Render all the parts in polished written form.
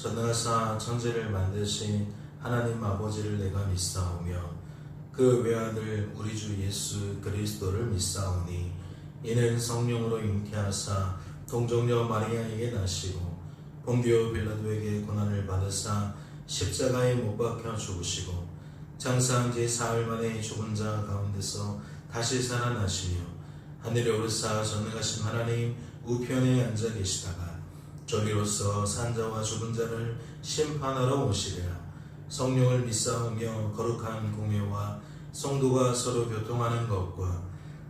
전능하사 천지를 만드신 하나님 아버지를 내가 믿사오며 그 외아들 우리 주 예수 그리스도를 믿사오니 이는 성령으로 잉태하사 동정녀 마리아에게 나시고 본디오 빌라도에게 고난을 받으사 십자가에 못 박혀 죽으시고 장사한 지 사흘 만에 죽은 자 가운데서 다시 살아나시며 하늘에 오르사 전능하신 하나님 우편에 앉아 계시다가 저리로서 산자와 죽은 자를 심판하러 오시리라. 성령을 믿사오며 거룩한 공회와 성도가 서로 교통하는 것과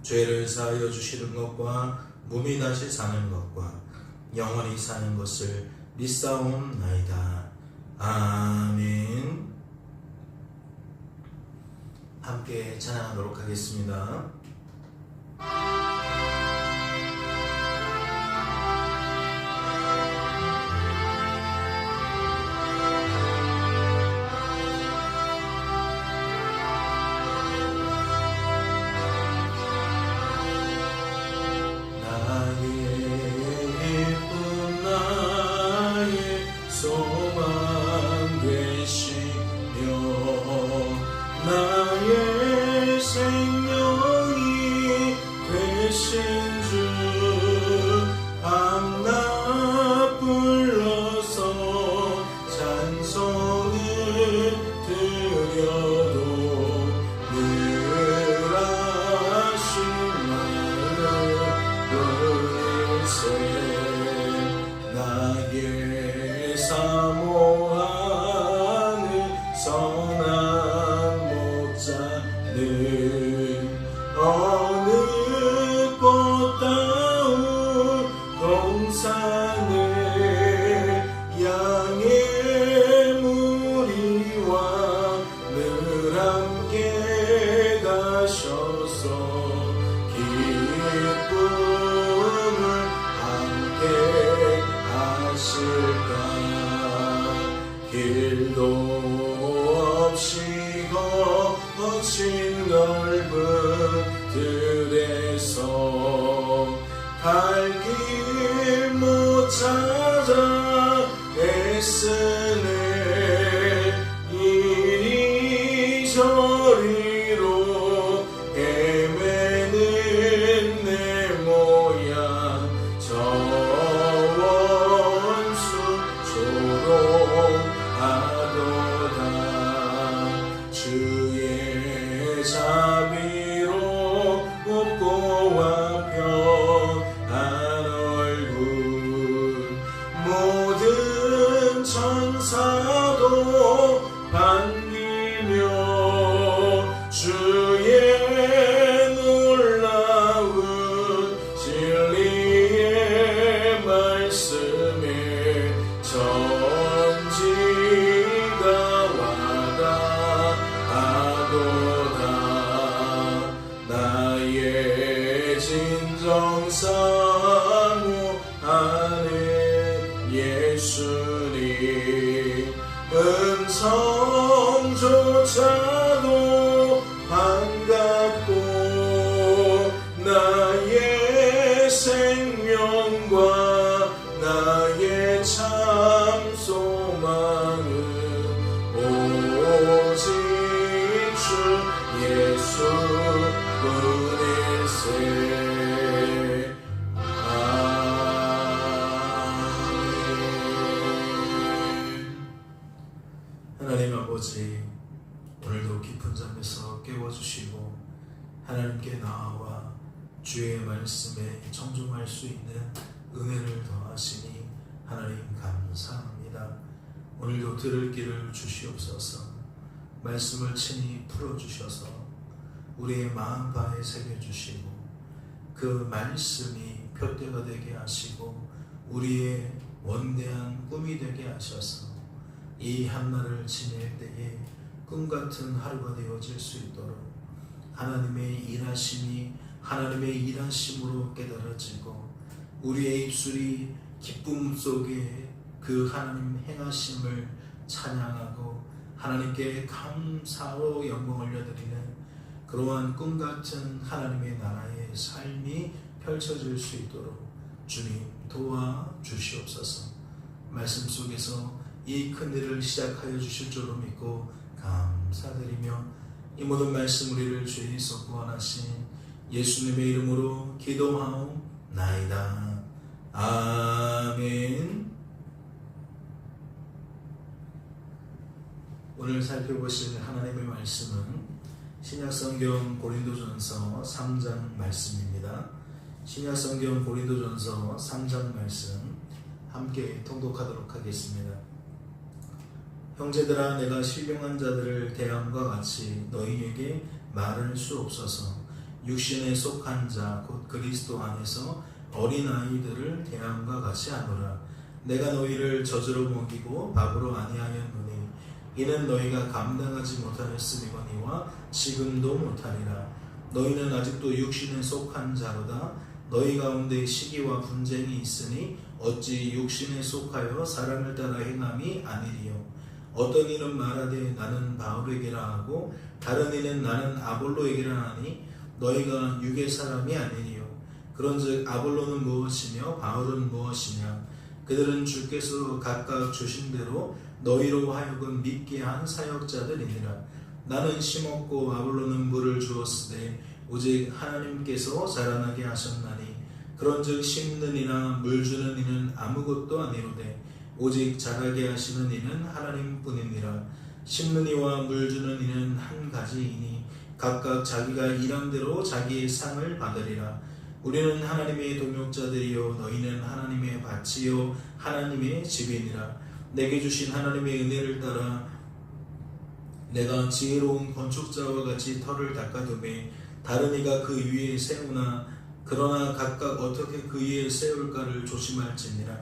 죄를 사하여 주시는 것과 몸이 다시 사는 것과 영원히 사는 것을 믿사옵나이다. 아멘. 함께 찬양하도록 하겠습니다. 나의 생명이 되신 주 밤낮 불러서 찬송을 드려도 늘 하신 마음 나의 사모하는 선한 어느 꽃다운 동산을 양의 무리와 늘 함께 가셔서 기쁨을 함께 하실까. 길도 없이 거친 넓은 들에서 갈 길 못 찾아 애쓰네. 이리저리로 헤매는 내 모양 저 원수 조롱하도다. 주의 자비로 높고와 편한 얼굴 모든 천사도 반기며 주의 놀라운 진리의 말씀에 전지가 와닿아도다. 나의 진정 사모하는 예수님 음성조차도 반갑고 나의 생명과 나의 참 소망은 오직 주 예수 뿐일세. 하나님 아버지, 오늘도 깊은 잠에서 깨워주시고 하나님께 나아와 주의 말씀에 청중할 수 있는 은혜를 더하시니 하나님 감사합니다. 오늘도 들을 길을 주시옵소서. 말씀을 친히 풀어주셔서 우리의 마음가에 새겨주시고 그 말씀이 표대가 되게 하시고 우리의 원대한 꿈이 되게 하셔서 이 한날을 지낼 때에 꿈같은 하루가 되어질 수 있도록 하나님의 일하심이 하나님의 일하심으로 깨달아지고 우리의 입술이 기쁨 속에 그 하나님 행하심을 찬양하고 하나님께 감사로 영광을 올려드리는 그러한 꿈같은 하나님의 나라의 삶이 펼쳐질 수 있도록 주님 도와주시옵소서. 말씀 속에서 이 큰 일을 시작하여 주실 줄로 믿고 감사드리며 이 모든 말씀 우리를 주 예수 구원하신 예수님의 이름으로 기도하옵나이다. 아멘. 오늘 살펴보실 하나님의 말씀은 신약성경 고린도전서 3장 말씀입니다. 신약성경 고린도전서 3장 말씀 함께 통독하도록 하겠습니다. 형제들아, 내가 신령한 자들을 대함과 같이 너희에게 말할 수 없어서 육신에 속한 자 곧 그리스도 안에서 어린아이들을 대함과 같이 하노라. 내가 너희를 젖으로 먹이고 밥으로 아니하였노니 이는 너희가 감당하지 못하였음이거니와 지금도 못하리라. 너희는 아직도 육신에 속한 자로다. 너희 가운데 시기와 분쟁이 있으니 어찌 육신에 속하여 사람을 따라 행함이 아니리요. 어떤 이는 말하되 나는 바울에게라 하고 다른 이는 나는 아볼로에게라 하니 너희가 육의 사람이 아니니요. 그런즉 아볼로는 무엇이며 바울은 무엇이냐? 그들은 주께서 각각 주신 대로 너희로 하여금 믿게 한 사역자들이니라. 나는 심었고 아볼로는 물을 주었으되 오직 하나님께서 자라나게 하셨나니 그런즉 심는 이나 물 주는 이는 아무것도 아니로되 오직 자라게 하시는 이는 하나님뿐이니라. 심는 이와 물 주는 이는 한 가지이니 각각 자기가 일한 대로 자기의 상을 받으리라. 우리는 하나님의 동역자들이요 너희는 하나님의 밭이요 하나님의 집이니라. 내게 주신 하나님의 은혜를 따라 내가 지혜로운 건축자와 같이 터를 닦아두매 다른 이가 그 위에 세우나 그러나 각각 어떻게 그 위에 세울까를 조심할지니라.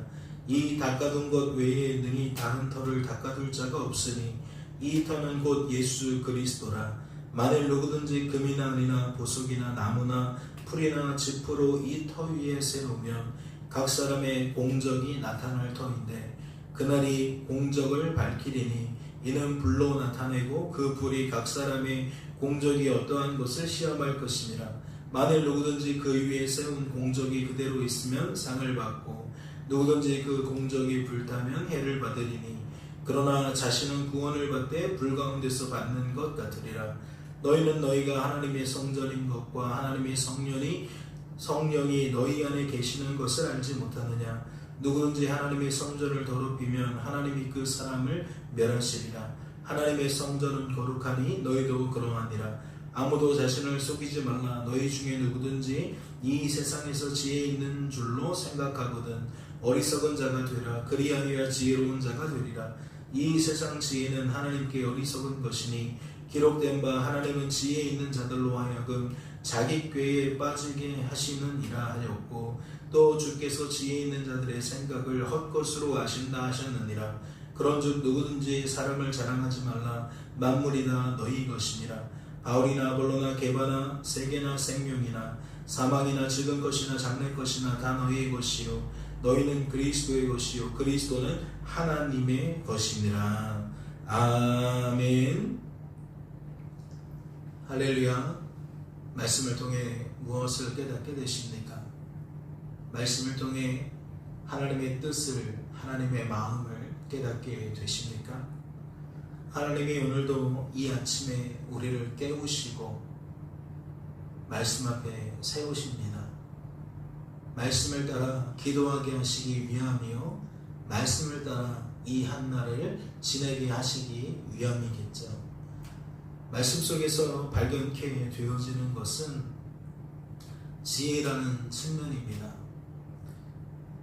이 닦아둔 것 외에 능히 다른 터를 닦아둘 자가 없으니 이 터는 곧 예수 그리스도라. 만일 누구든지 금이나 은이나 보석이나 나무나 풀이나 짚으로 이 터 위에 세우면 각 사람의 공적이 나타날 터인데 그날이 공적을 밝히리니 이는 불로 나타내고 그 불이 각 사람의 공적이 어떠한 것을 시험할 것이니라. 만일 누구든지 그 위에 세운 공적이 그대로 있으면 상을 받고 누구든지 그 공적이 불타면 해를 받으리니 그러나 자신은 구원을 받되 불 가운데서 받는 것 같으리라. 너희는 너희가 하나님의 성전인 것과 하나님의 성령이 너희 안에 계시는 것을 알지 못하느냐? 누구든지 하나님의 성전을 더럽히면 하나님이 그 사람을 멸하시리라. 하나님의 성전은 거룩하니 너희도 그러하니라. 아무도 자신을 속이지 말라. 너희 중에 누구든지 이 세상에서 지혜 있는 줄로 생각하거든 어리석은 자가 되라. 그리하여야 지혜로운 자가 되리라. 이 세상 지혜는 하나님께 어리석은 것이니 기록된 바 하나님은 지혜 있는 자들로 하여금 자기 꾀에 빠지게 하시느니라 하였고 또 주께서 지혜 있는 자들의 생각을 헛것으로 아신다 하셨느니라. 그런즉 누구든지 사람을 자랑하지 말라. 만물이 다 너희 것이니라. 바울이나 아볼로나 게바나 세계나 생명이나 사망이나 지금 것이나 장래 것이나 다 너희의 것이요 너희는 그리스도의 것이요 그리스도는 하나님의 것이니라. 아멘. 할렐루야. 말씀을 통해 무엇을 깨닫게 되십니까? 말씀을 통해 하나님의 뜻을, 하나님의 마음을 깨닫게 되십니까? 하나님이 오늘도 이 아침에 우리를 깨우시고 말씀 앞에 세우십니다. 말씀을 따라 기도하게 하시기 위함이요 말씀을 따라 이 한날을 지내게 하시기 위함이겠죠. 말씀 속에서 발견케 되어지는 것은 지혜라는 측면입니다.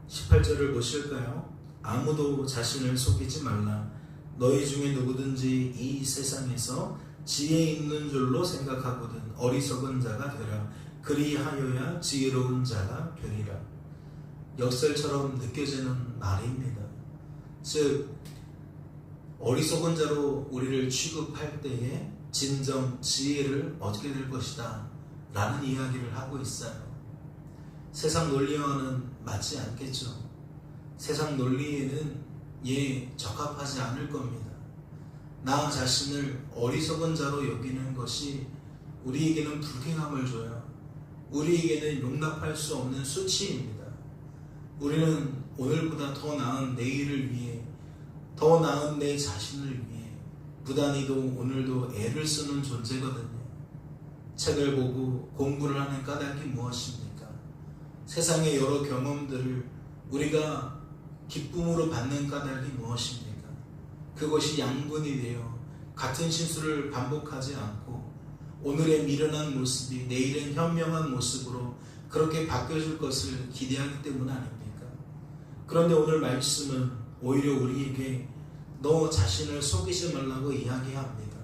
18절을 보실까요? 아무도 자신을 속이지 말라. 너희 중에 누구든지 이 세상에서 지혜 있는 줄로 생각하거든 어리석은 자가 되라. 그리하여야 지혜로운 자가 되리라. 역설처럼 느껴지는 말입니다. 즉 어리석은 자로 우리를 취급할 때에 진정 지혜를 얻게 될 것이다 라는 이야기를 하고 있어요. 세상 논리와는 맞지 않겠죠. 세상 논리에는 적합하지 않을 겁니다. 나 자신을 어리석은 자로 여기는 것이 우리에게는 불쾌함을 줘요. 우리에게는 용납할 수 없는 수치입니다. 우리는 오늘보다 더 나은 내일을 위해 더 나은 내 자신을 위해 부단히도 오늘도 애를 쓰는 존재거든요. 책을 보고 공부를 하는 까닭이 무엇입니까? 세상의 여러 경험들을 우리가 기쁨으로 받는 까닭이 무엇입니까? 그것이 양분이 되어 같은 실수를 반복하지 않고 오늘의 미련한 모습이 내일은 현명한 모습으로 그렇게 바뀌어질 것을 기대하기 때문 아닙니까? 그런데 오늘 말씀은 오히려 우리에게 너 자신을 속이지 말라고 이야기합니다.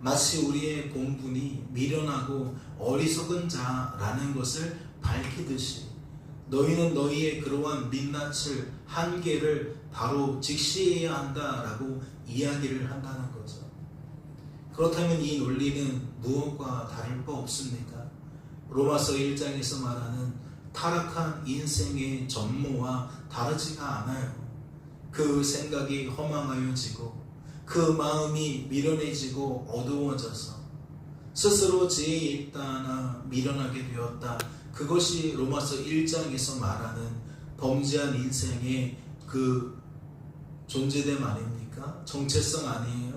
마치 우리의 본분이 미련하고 어리석은 자라는 것을 밝히듯이 너희는 너희의 그러한 민낯을 한계를 바로 직시해야 한다라고 이야기를 한다는 거죠. 그렇다면 이 논리는 무엇과 다를 바 없습니까? 로마서 1장에서 말하는 타락한 인생의 전모와 다르지가 않아요. 그 생각이 허망하여지고 그 마음이 미련해지고 어두워져서 스스로 지혜에 있다나 미련하게 되었다. 그것이 로마서 1장에서 말하는 범죄한 인생의 그 존재됨 아닙니까? 정체성 아니에요?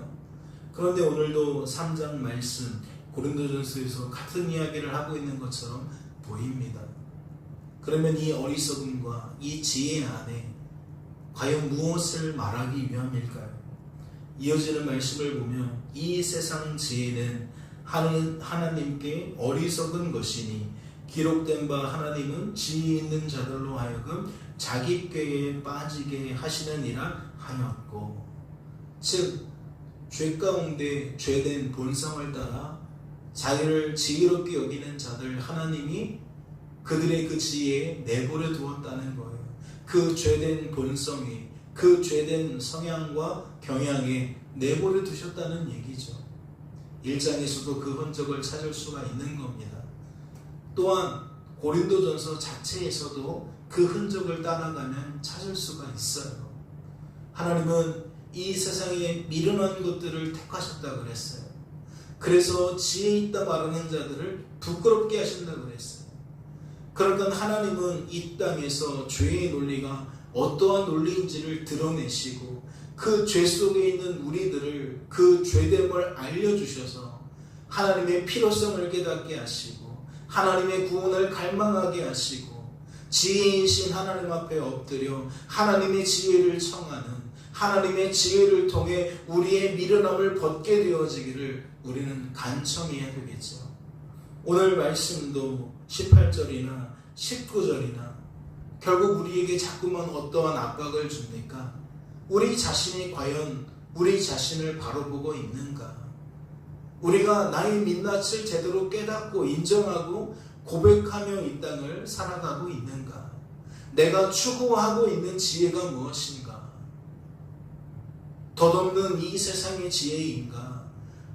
그런데 오늘도 3장 말씀 고린도전서에서 같은 이야기를 하고 있는 것처럼 보입니다. 그러면 이 어리석음과 이 지혜 안에 과연 무엇을 말하기 위함일까요? 이어지는 말씀을 보면 이 세상 지혜는 하나님께 어리석은 것이니 기록된 바 하나님은 지혜 있는 자들로 하여금 자기 꾀에 빠지게 하시느니라 하였고, 즉 죄 가운데 죄된 본성을 따라 자기를 지혜롭게 여기는 자들 하나님이 그들의 그 지혜에 내버려 두었다는 거예요. 그 죄된 본성이 그 죄된 성향과 경향에 내버려 두셨다는 얘기죠. 1장에서도 그 흔적을 찾을 수가 있는 겁니다. 또한 고린도전서 자체에서도 그 흔적을 따라가면 찾을 수가 있어요. 하나님은 이 세상에 미련한 것들을 택하셨다 그랬어요. 그래서 지혜 있다 말하는 자들을 부끄럽게 하신다 그랬어요. 그러니까 하나님은 이 땅에서 죄의 논리가 어떠한 논리인지를 드러내시고 그 죄 속에 있는 우리들을 그 죄됨을 알려주셔서 하나님의 필요성을 깨닫게 하시고 하나님의 구원을 갈망하게 하시고 지혜이신 하나님 앞에 엎드려 하나님의 지혜를 청하는, 하나님의 지혜를 통해 우리의 미련함을 벗게 되어지기를 우리는 간청해야 되겠죠. 오늘 말씀도 18절이나 19절이나 결국 우리에게 자꾸만 어떠한 압박을 줍니까? 우리 자신이 과연 우리 자신을 바로 보고 있는가? 우리가 나의 민낯을 제대로 깨닫고 인정하고 고백하며 이 땅을 살아가고 있는가? 내가 추구하고 있는 지혜가 무엇인가? 덧없는 이 세상의 지혜인가?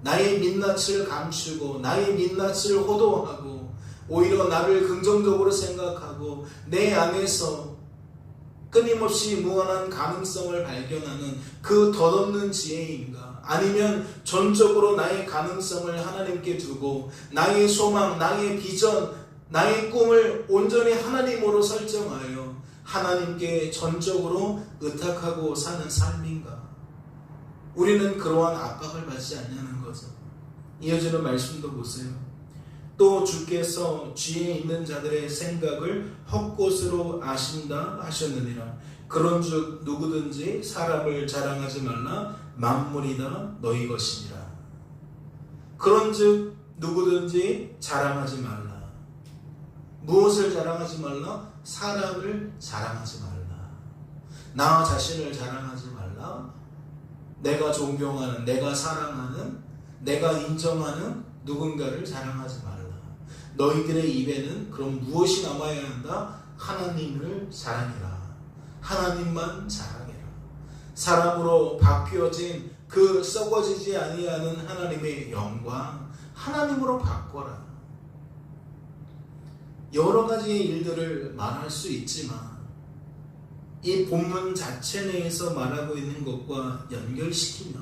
나의 민낯을 감추고 나의 민낯을 호도하고 오히려 나를 긍정적으로 생각하고 내 안에서 끊임없이 무한한 가능성을 발견하는 그 덧없는 지혜인가? 아니면 전적으로 나의 가능성을 하나님께 두고 나의 소망, 나의 비전, 나의 꿈을 온전히 하나님으로 설정하여 하나님께 전적으로 의탁하고 사는 삶인가? 우리는 그러한 압박을 받지 않냐는 거죠. 이어지는 말씀도 보세요. 또 주께서 지혜 있는 자들의 생각을 헛것으로 아신다 하셨느니라. 그런즉 누구든지 사람을 자랑하지 말라. 만물이 다 너희 것이니라. 그런즉 누구든지 자랑하지 말라. 무엇을 자랑하지 말라? 사람을 자랑하지 말라. 나 자신을 자랑하지 말라. 내가 존경하는, 내가 사랑하는, 내가 인정하는 누군가를 자랑하지 말라. 너희들의 입에는 그럼 무엇이 남아야 한다? 하나님을 자랑해라. 하나님만 자랑해라. 사람으로 바뀌어진 그 썩어지지 아니하는 하나님의 영광, 하나님으로 바꿔라. 여러 가지의 일들을 말할 수 있지만 이 본문 자체 내에서 말하고 있는 것과 연결시키면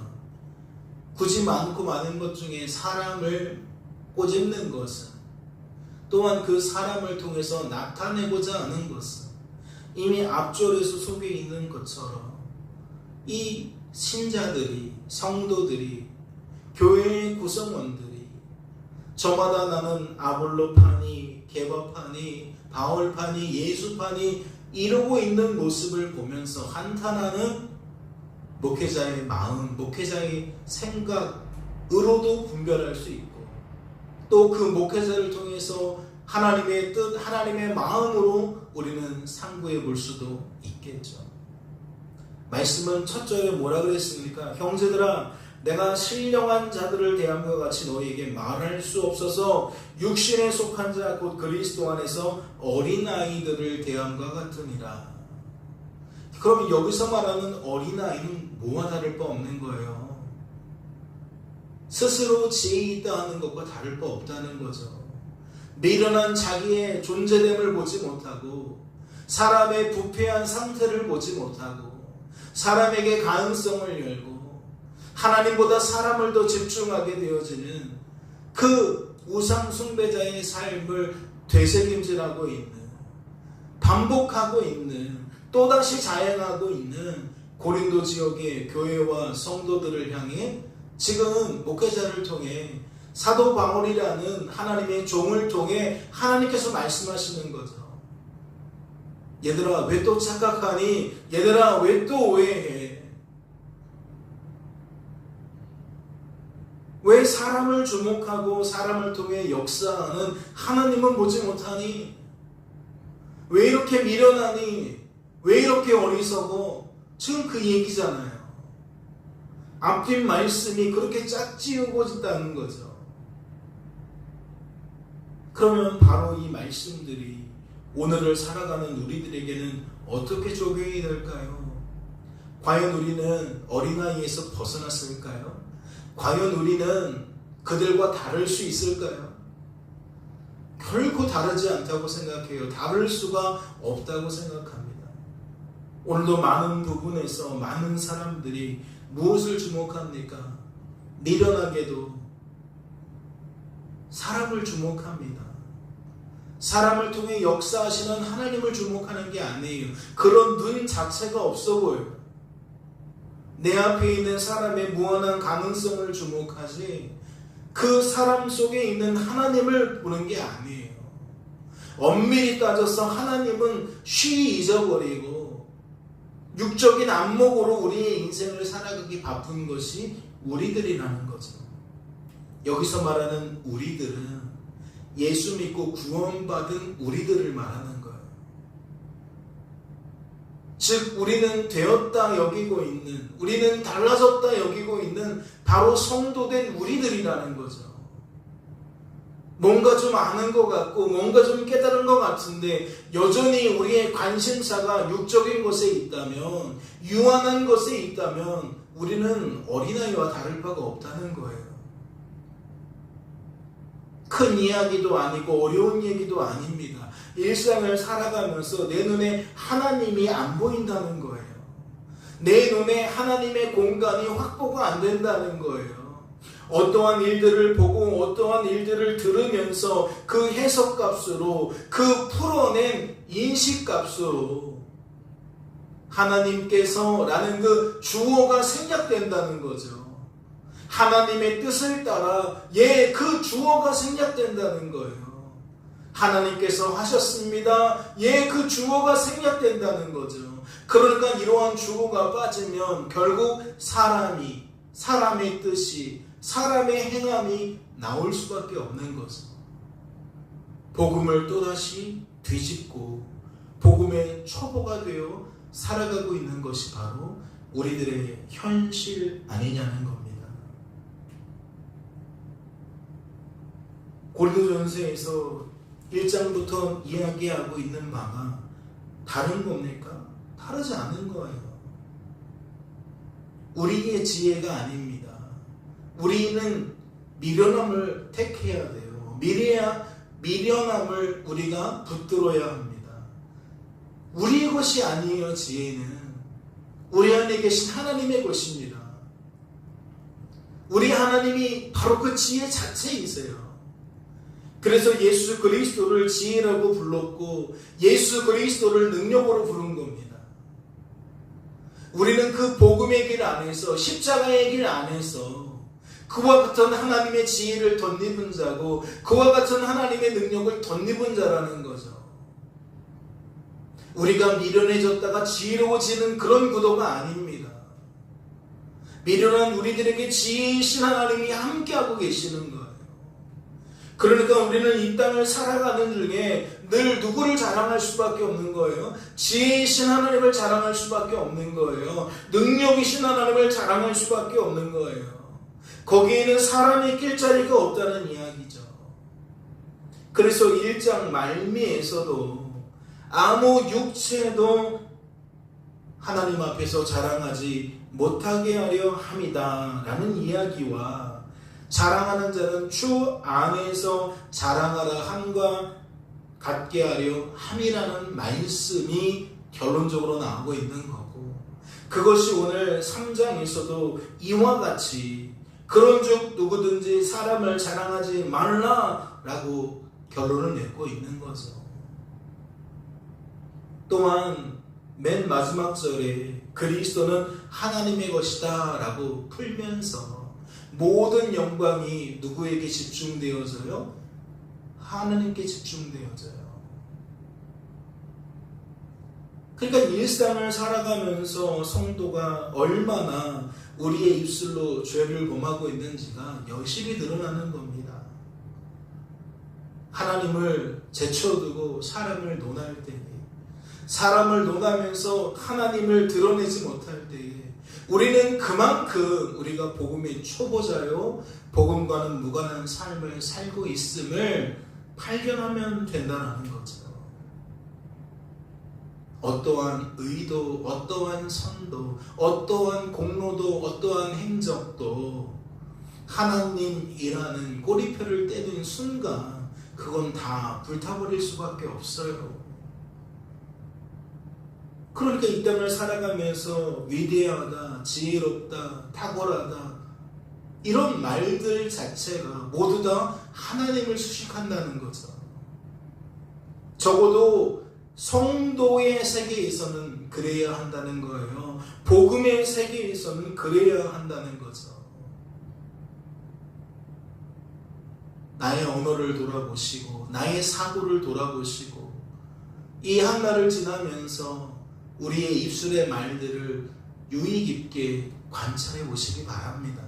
굳이 많고 많은 것 중에 사람을 꼬집는 것은, 또한 그 사람을 통해서 나타내고자 하는 것은 이미 앞절에서 속에 있는 것처럼 이 신자들이, 성도들이, 교회의 구성원들이 저마다 나는 아볼로파니, 게바파니, 바울파니, 예수파니 이러고 있는 모습을 보면서 한탄하는 목회자의 마음, 목회자의 생각으로도 분별할 수 있고, 또 그 목회자를 통해서 하나님의 뜻, 하나님의 마음으로 우리는 상고해 볼 수도 있겠죠. 말씀은 첫 절에 뭐라 그랬습니까? 형제들아, 내가 신령한 자들을 대함과 같이 너희에게 말할 수 없어서 육신에 속한 자 곧 그리스도 안에서 어린아이들을 대함과 같으니라. 그러면 여기서 말하는 어린아이는 뭐와 다를 바 없는 거예요. 스스로 지혜 있다 하는 것과 다를 바 없다는 거죠. 미련한 자기의 존재됨을 보지 못하고, 사람의 부패한 상태를 보지 못하고, 사람에게 가능성을 열고 하나님보다 사람을 더 집중하게 되어지는 그 우상 숭배자의 삶을 되새김질하고 있는, 반복하고 있는, 또다시 자행하고 있는 고린도 지역의 교회와 성도들을 향해 지금 목회자를 통해 사도 바울이라는 하나님의 종을 통해 하나님께서 말씀하시는 거죠. 얘들아, 왜 또 착각하니? 얘들아, 왜 또 오해해? 왜 사람을 주목하고 사람을 통해 역사하는 하나님은 보지 못하니? 왜 이렇게 미련하니? 왜 이렇게 어리석어? 지금 그 얘기잖아요. 앞뒷 말씀이 그렇게 짝지우고 있다는 거죠. 그러면 바로 이 말씀들이 오늘을 살아가는 우리들에게는 어떻게 적용이 될까요? 과연 우리는 어린아이에서 벗어났을까요? 과연 우리는 그들과 다를 수 있을까요? 결코 다르지 않다고 생각해요. 다를 수가 없다고 생각합니다. 오늘도 많은 부분에서 많은 사람들이 무엇을 주목합니까? 미련하게도 사람을 주목합니다. 사람을 통해 역사하시는 하나님을 주목하는 게 아니에요. 그런 눈 자체가 없어 보여요. 내 앞에 있는 사람의 무한한 가능성을 주목하지 그 사람 속에 있는 하나님을 보는 게 아니에요. 엄밀히 따져서 하나님은 쉬이 잊어버리고 육적인 안목으로 우리의 인생을 살아가기 바쁜 것이 우리들이라는 거죠. 여기서 말하는 우리들은 예수 믿고 구원받은 우리들을 말하는 거예요. 즉 우리는 되었다 여기고 있는, 우리는 달라졌다 여기고 있는 바로 성도된 우리들이라는 거죠. 뭔가 좀 아는 것 같고 뭔가 좀 깨달은 것 같은데 여전히 우리의 관심사가 육적인 것에 있다면, 유한한 것에 있다면 우리는 어린아이와 다를 바가 없다는 거예요. 큰 이야기도 아니고 어려운 얘기도 아닙니다. 일상을 살아가면서 내 눈에 하나님이 안 보인다는 거예요. 내 눈에 하나님의 공간이 확보가 안 된다는 거예요. 어떠한 일들을 보고 어떠한 일들을 들으면서 그 해석값으로, 그 풀어낸 인식값으로 하나님께서 라는 그 주어가 생략된다는 거죠. 하나님의 뜻을 따라 그 주어가 생략된다는 거예요. 하나님께서 하셨습니다. 그 주어가 생략된다는 거죠. 그러니까 이러한 주어가 빠지면 결국 사람의 뜻이, 사람의 행함이 나올 수밖에 없는 거죠. 복음을 또다시 뒤집고 복음의 초보가 되어 살아가고 있는 것이 바로 우리들의 현실 아니냐는 겁니다. 고린도전서에서 1장부터 이야기하고 있는 바가 다른 겁니까? 다르지 않은 거예요. 우리의 지혜가 아닙니다. 우리는 미련함을 택해야 돼요. 미련함을 우리가 붙들어야 합니다. 우리의 것이 아니에요. 지혜는 우리 안에 계신 하나님의 것입니다. 우리 하나님이 바로 그 지혜 자체이세요. 그래서 예수 그리스도를 지혜라고 불렀고 예수 그리스도를 능력으로 부른 겁니다. 우리는 그 복음의 길 안에서, 십자가의 길 안에서 그와 같은 하나님의 지혜를 덧입은 자고 그와 같은 하나님의 능력을 덧입은 자라는 거죠. 우리가 미련해졌다가 지혜로워지는 그런 구도가 아닙니다. 미련한 우리들에게 지혜이신 하나님이 함께하고 계시는 거예요. 그러니까 우리는 이 땅을 살아가는 중에 늘 누구를 자랑할 수밖에 없는 거예요? 지혜이신 하나님을 자랑할 수밖에 없는 거예요. 능력이신 하나님을 자랑할 수밖에 없는 거예요. 거기에는 사람의 길자리가 없다는 이야기죠. 그래서 1장 말미에서도 아무 육체도 하나님 앞에서 자랑하지 못하게 하려 함이다 라는 이야기와 자랑하는 자는 주 안에서 자랑하라 함과 같게 하려 함이라는 말씀이 결론적으로 나오고 있는 거고, 그것이 오늘 3장에서도 이와 같이 그런즉 누구든지 사람을 자랑하지 말라라고 결론을 내고 있는 거죠. 또한 맨 마지막 절에 그리스도는 하나님의 것이다 라고 풀면서 모든 영광이 누구에게 집중되어져요? 하나님께 집중되어져요. 그러니까 일상을 살아가면서 성도가 얼마나 우리의 입술로 죄를 범하고 있는지가 여실히 드러나는 겁니다. 하나님을 제쳐두고 사람을 논할 때에, 사람을 논하면서 하나님을 드러내지 못할 때에 우리는 그만큼 우리가 복음의 초보자요, 복음과는 무관한 삶을 살고 있음을 발견하면 된다는 거죠. 어떠한 의도, 어떠한 선도, 어떠한 공로도, 어떠한 행적도 하나님이라는 꼬리표를 떼는 순간 그건 다 불타버릴 수밖에 없어요. 그러니까 이 땅을 살아가면서 위대하다, 지혜롭다, 탁월하다 이런 말들 자체가 모두 다 하나님을 수식한다는 거죠. 적어도 성도의 세계에서는 그래야 한다는 거예요. 복음의 세계에서는 그래야 한다는 거죠. 나의 언어를 돌아보시고 나의 사고를 돌아보시고 이 한 날을 지나면서 우리의 입술의 말들을 유의 깊게 관찰해 보시기 바랍니다.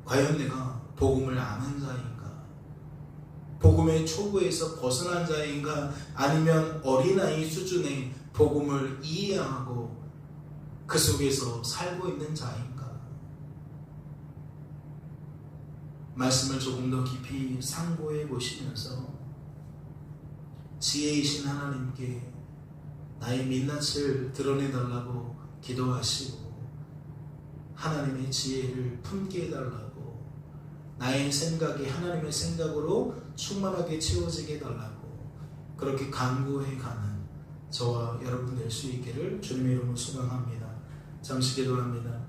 과연 내가 복음을 아는 자인가? 복음의 초보에서 벗어난 자인가? 아니면 어린아이 수준의 복음을 이해하고 그 속에서 살고 있는 자인가? 말씀을 조금 더 깊이 상고해 보시면서 지혜이신 하나님께 나의 민낯을 드러내달라고 기도하시고 하나님의 지혜를 품게 해달라고, 나의 생각이 하나님의 생각으로 충만하게 채워지게 해달라고 그렇게 간구해가는 저와 여러분 될 수 있기를 주님의 이름으로 소망합니다. 잠시 기도합니다.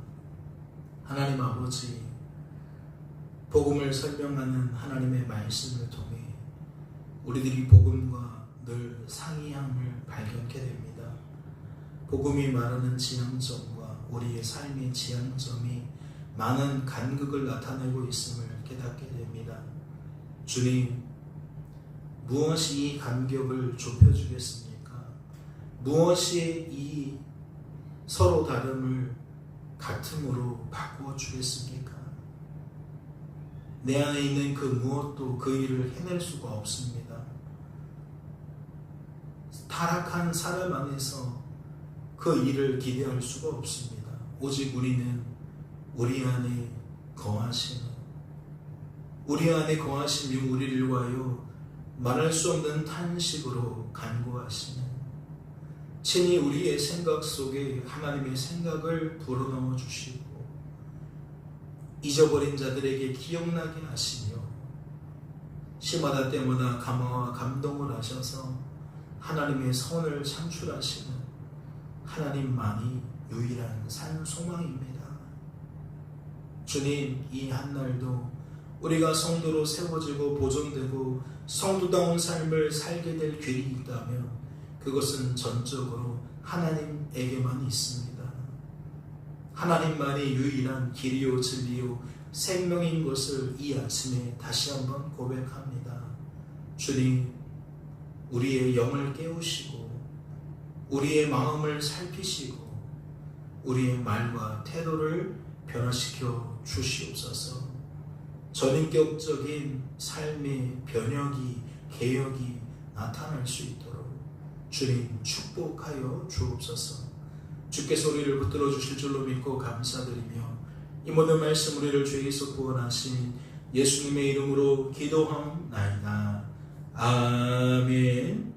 하나님 아버지, 복음을 설명하는 하나님의 말씀을 통해 우리들이 복음과 늘 상이함을 발견케 됩니다. 복음이 말하는 지향점과 우리의 삶의 지향점이 많은 간극을 나타내고 있음을 깨닫게 됩니다. 주님, 무엇이 이 간격을 좁혀주겠습니까? 무엇이 이 서로 다름을 같음으로 바꾸어 주겠습니까? 내 안에 있는 그 무엇도 그 일을 해낼 수가 없습니다. 타락한 사람 안에서 그 일을 기대할 수가 없습니다. 오직 우리는 우리 안에 거하시는, 우리 안에 거하시며 우리를 위하여 말할 수 없는 탄식으로 간구하시는, 친히 우리의 생각 속에 하나님의 생각을 불어넣어 주시고 잊어버린 자들에게 기억나게 하시며 시마다 때마다 감화와 감동을 하셔서 하나님의 선을 창출하시는 하나님만이 유일한 산 소망입니다. 주님, 이 한날도 우리가 성도로 세워지고 보존되고 성도다운 삶을 살게 될 길이 있다면 그것은 전적으로 하나님에게만 있습니다. 하나님만이 유일한 길이요 진리요 생명인 것을 이 아침에 다시 한번 고백합니다. 주님, 우리의 영을 깨우시고 우리의 마음을 살피시고 우리의 말과 태도를 변화시켜 주시옵소서. 전인격적인 삶의 변혁이 개혁이 나타날 수 있도록 주님 축복하여 주옵소서. 주께서 우리를 붙들어 주실 줄로 믿고 감사드리며 이 모든 말씀 우리를 죄에서 구원하신 예수님의 이름으로 기도하옵나이다. 아멘.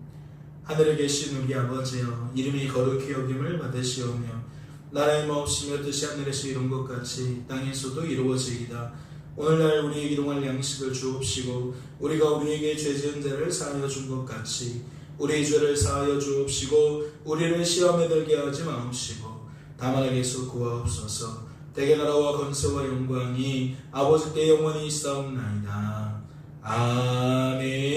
하늘에 계신 우리 아버지여, 이름이 거룩히 여김을 받으시오며 나라의 마옵시며 뜻이 하늘에서 이룬 것 같이 땅에서도 이루어지이다. 오늘날 우리에게 일용할 양식을 주옵시고 우리가 우리에게 죄 지은 자를 사하여 준 것 같이 우리의 죄를 사하여 주옵시고 우리를 시험에 들게 하지 마옵시고 다만 악에서 구하옵소서. 대개 나라와 권세와 영광이 아버지께 영원히 있사옵나이다. 아멘.